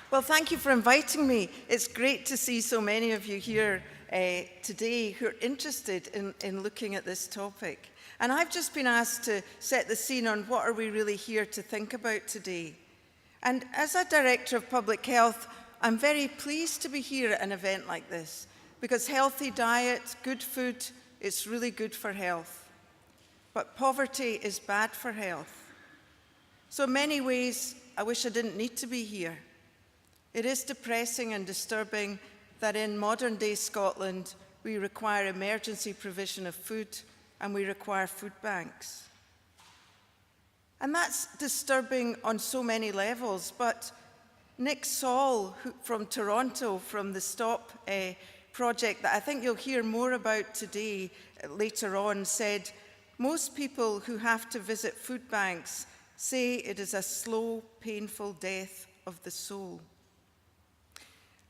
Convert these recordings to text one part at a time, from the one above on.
Well, thank you for inviting me. It's great to see so many of you here today who are interested in looking at this topic. And I've just been asked to set the scene on what are we really here to think about today. And as a Director of Public Health, I'm very pleased to be here at an event like this, because healthy diet, good food, it's really good for health. But poverty is bad for health. So in many ways, I wish I didn't need to be here. It is depressing and disturbing that in modern-day Scotland, we require emergency provision of food and we require food banks. And that's disturbing on so many levels, but Nick Saul from Toronto, from the STOP project that I think you'll hear more about today, later on, said, most people who have to visit food banks say it is a slow, painful death of the soul.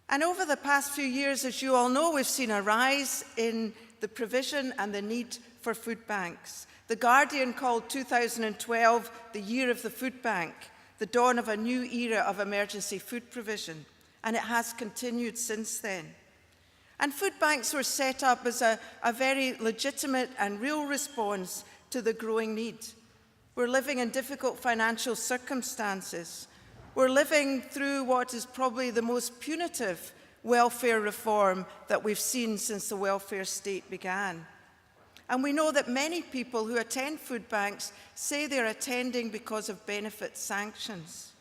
And over the past few years, as you all know, we've seen a rise in the provision and the need for food banks. The Guardian called 2012 the year of the food bank, the dawn of a new era of emergency food provision, and it has continued since then. And food banks were set up as a very legitimate and real response to the growing need. We're living in difficult financial circumstances. We're living through what is probably the most punitive welfare reform that we've seen since the welfare state began. And we know that many people who attend food banks say they're attending because of benefit sanctions.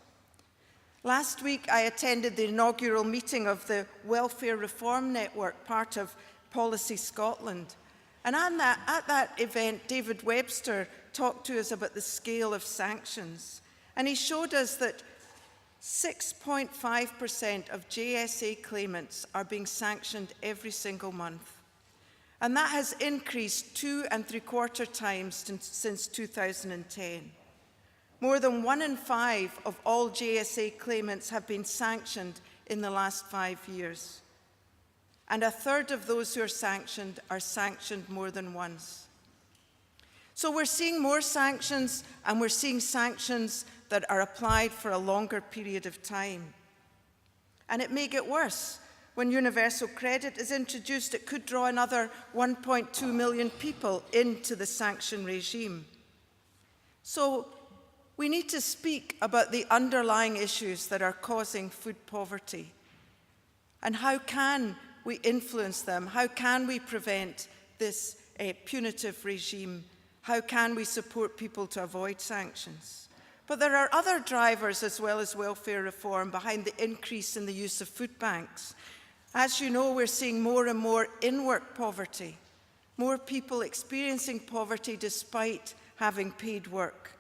Last week, I attended the inaugural meeting of the Welfare Reform Network, part of Policy Scotland. And at that event, David Webster talked to us about the scale of sanctions. And he showed us that 6.5% of JSA claimants are being sanctioned every single month. And that has increased 2.75 times since 2010. More than 1 in 5 of all JSA claimants have been sanctioned in the last 5 years. And a third of those who are sanctioned more than once. So we're seeing more sanctions, and we're seeing sanctions that are applied for a longer period of time. And it may get worse. When universal credit is introduced, it could draw another 1.2 million people into the sanction regime. So we need to speak about the underlying issues that are causing food poverty. And how can we influence them? How can we prevent this punitive regime? How can we support people to avoid sanctions? But there are other drivers as well as welfare reform behind the increase in the use of food banks. As you know, we're seeing more and more in-work poverty, more people experiencing poverty despite having paid work.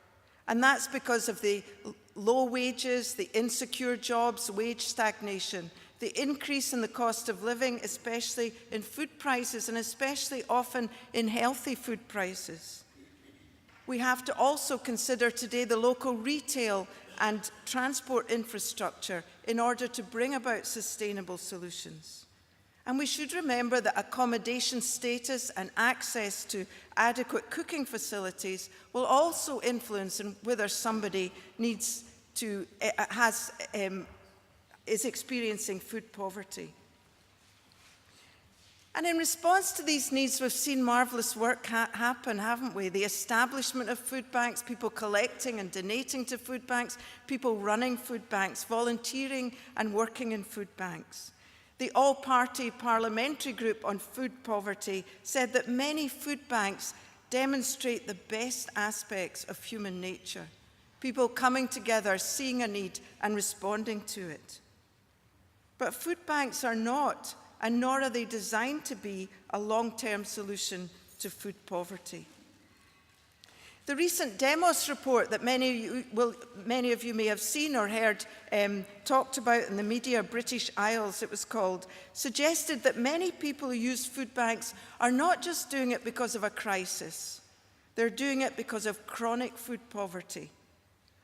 And that's because of the low wages, the insecure jobs, wage stagnation, the increase in the cost of living, especially in food prices, and especially often in healthy food prices. We have to also consider today the local retail and transport infrastructure in order to bring about sustainable solutions. And we should remember that accommodation status and access to adequate cooking facilities will also influence whether somebody is experiencing food poverty. And in response to these needs, we've seen marvellous work happen, haven't we? The establishment of food banks, people collecting and donating to food banks, people running food banks, volunteering and working in food banks. The all-party parliamentary group on food poverty said that many food banks demonstrate the best aspects of human nature, people coming together, seeing a need and responding to it. But food banks are not, and nor are they designed to be, a long-term solution to food poverty. The recent Demos report that many of you may have seen or heard talked about in the media, British Isles it was called, suggested that many people who use food banks are not just doing it because of a crisis. They're doing it because of chronic food poverty,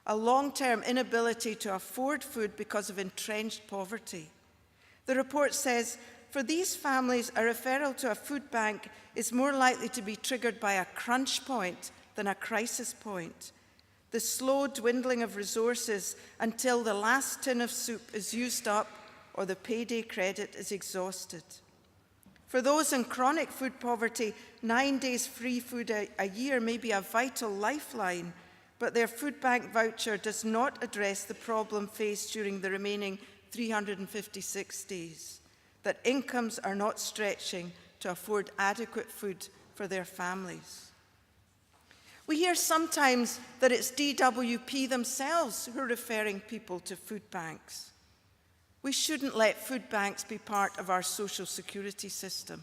a long-term inability to afford food because of entrenched poverty. The report says, for these families, a referral to a food bank is more likely to be triggered by a crunch point than a crisis point. the slow dwindling of resources until the last tin of soup is used up or the payday credit is exhausted. For those in chronic food poverty, 9 days free food a year may be a vital lifeline, but their food bank voucher does not address the problem faced during the remaining 356 days, that incomes are not stretching to afford adequate food for their families. We hear sometimes that it's DWP themselves who are referring people to food banks. We shouldn't let food banks be part of our social security system.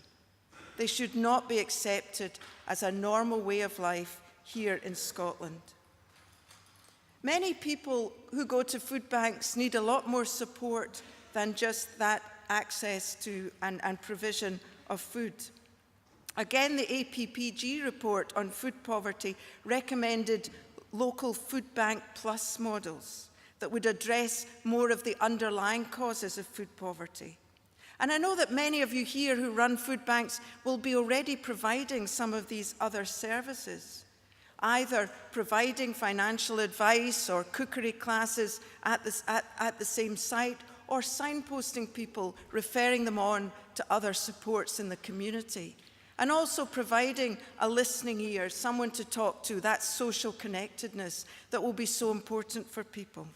They should not be accepted as a normal way of life here in Scotland. Many people who go to food banks need a lot more support than just that access to and provision of food. Again, the APPG report on food poverty recommended local food bank plus models that would address more of the underlying causes of food poverty. And I know that many of you here who run food banks will be already providing some of these other services, either providing financial advice or cookery classes at the same site, or signposting people, referring them on to other supports in the community. And also providing a listening ear, someone to talk to, that social connectedness that will be so important for people.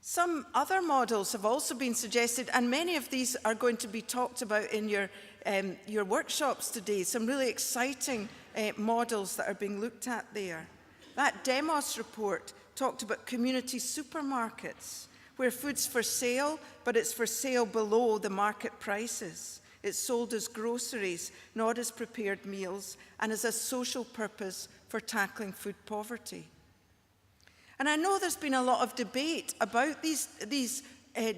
Some other models have also been suggested, and many of these are going to be talked about in your workshops today. Some really exciting models that are being looked at there. That Demos report talked about community supermarkets, where food's for sale, but it's for sale below the market prices. It's sold as groceries, not as prepared meals, and as a social purpose for tackling food poverty. And I know there's been a lot of debate about these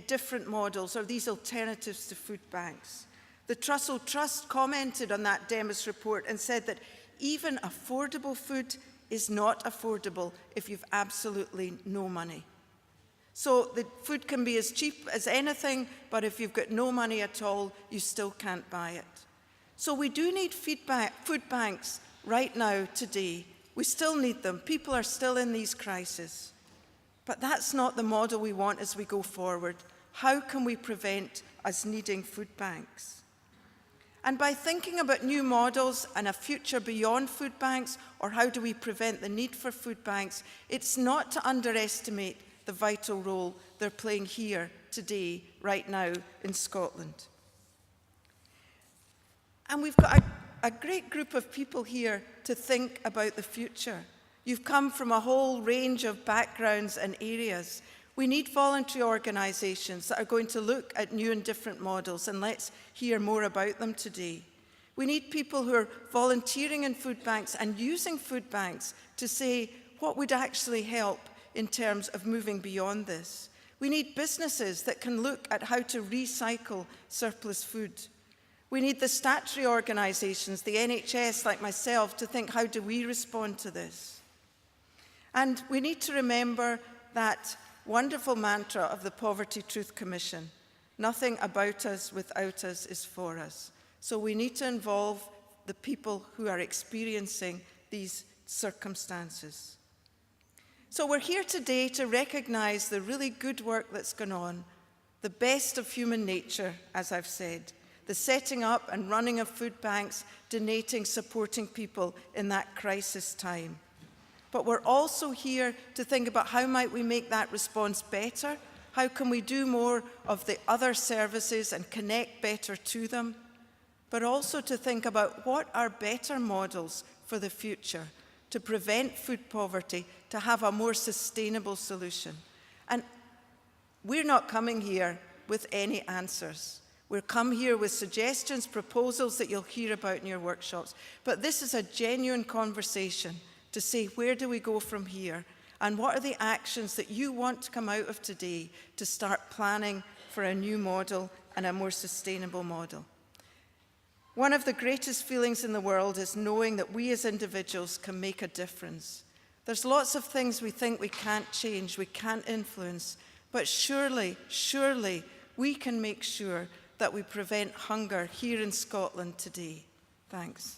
different models or these alternatives to food banks. The Trussell Trust commented on that Demos report and said that even affordable food is not affordable if you've absolutely no money. So the food can be as cheap as anything, but if you've got no money at all, you still can't buy it. So we do need food banks right now, today. We still need them. People are still in these crises. But that's not the model we want as we go forward. How can we prevent us needing food banks? And by thinking about new models and a future beyond food banks, or how do we prevent the need for food banks, it's not to underestimate the vital role they're playing here today, right now in Scotland. And we've got a great group of people here to think about the future. You've come from a whole range of backgrounds and areas. We need voluntary organisations that are going to look at new and different models, and let's hear more about them today. We need people who are volunteering in food banks and using food banks to say what would actually help in terms of moving beyond this. We need businesses that can look at how to recycle surplus food. We need the statutory organisations, the NHS like myself, to think, how do we respond to this? And we need to remember that wonderful mantra of the Poverty Truth Commission: nothing about us without us is for us. So we need to involve the people who are experiencing these circumstances. So we're here today to recognise the really good work that's gone on, the best of human nature, as I've said, the setting up and running of food banks, donating, supporting people in that crisis time. But we're also here to think about how might we make that response better? How can we do more of the other services and connect better to them? But also to think about what are better models for the future to prevent food poverty, to have a more sustainable solution. And we're not coming here with any answers. We'll come here with suggestions, proposals that you'll hear about in your workshops. But this is a genuine conversation to say, where do we go from here? And what are the actions that you want to come out of today to start planning for a new model and a more sustainable model? One of the greatest feelings in the world is knowing that we as individuals can make a difference. There's lots of things we think we can't change, we can't influence, but surely we can make sure that we prevent hunger here in Scotland today. Thanks.